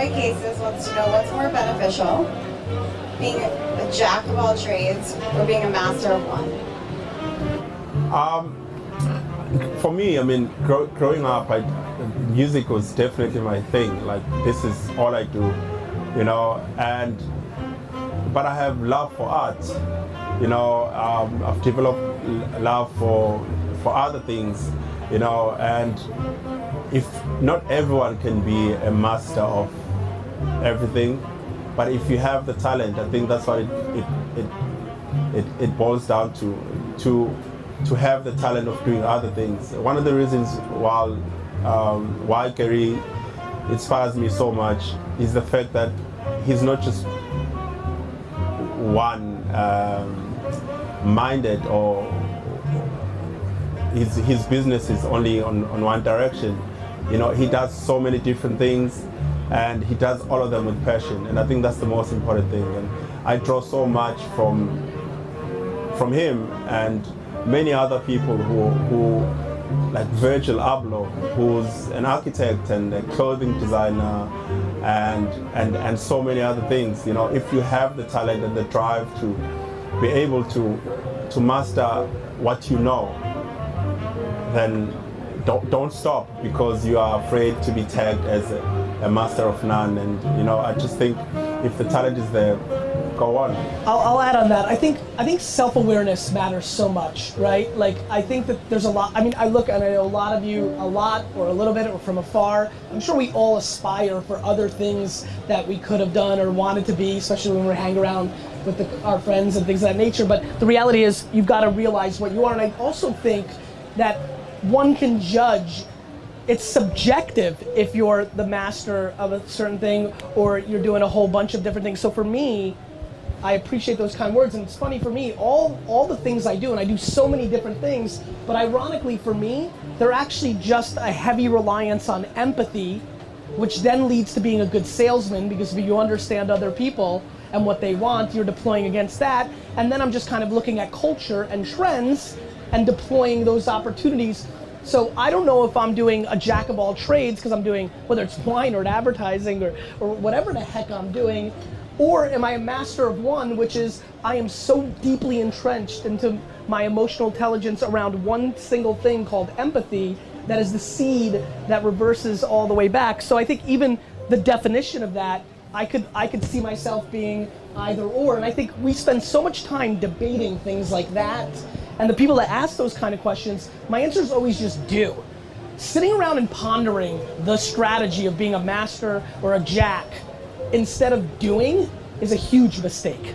Roy Cases wants to know what's more beneficial, being a jack of all trades or being a master of one? For me, I mean, growing up, music was definitely my thing. Like, this is all I do, you know. But I have love for art, you know. I've developed love for other things, you know. And if not everyone can be a master of everything, but if you have the talent, I think that's what it boils down to have the talent of doing other things. One of the reasons why Gary inspires me so much is the fact that he's not just one minded, or his business is only on one direction. You know, he does so many different things, and he does all of them with passion, and I think that's the most important thing. And I draw so much from him and many other people who like Virgil Abloh, who's an architect and a clothing designer, and so many other things. You know, if you have the talent and the drive to be able to master what you know, then don't stop because you are afraid to be tagged as a master of none. And you know, I just think if the talent is there, go on. I'll add on that. I think self-awareness matters so much, right? Like, I think that there's a lot. I mean, I look and I know a lot of you, a lot or a little bit or from afar. I'm sure we all aspire for other things that we could have done or wanted to be, especially when we hang around with our friends and things of that nature. But the reality is, you've got to realize what you are. And I also think that one can judge. It's subjective if you're the master of a certain thing or you're doing a whole bunch of different things. So for me, I appreciate those kind words, and it's funny for me, all the things I do, and I do so many different things, but ironically for me, they're actually just a heavy reliance on empathy, which then leads to being a good salesman, because if you understand other people and what they want, you're deploying against that, and then I'm just kind of looking at culture and trends and deploying those opportunities. So I don't know if I'm doing a jack of all trades, because I'm doing, whether it's wine or advertising or whatever the heck I'm doing, or am I a master of one, which is I am so deeply entrenched into my emotional intelligence around one single thing called empathy that is the seed that reverses all the way back. So I think even the definition of that, I could see myself being either or, and I think we spend so much time debating things like that, and the people that ask those kind of questions, my answer is always just do. Sitting around and pondering the strategy of being a master or a jack instead of doing is a huge mistake.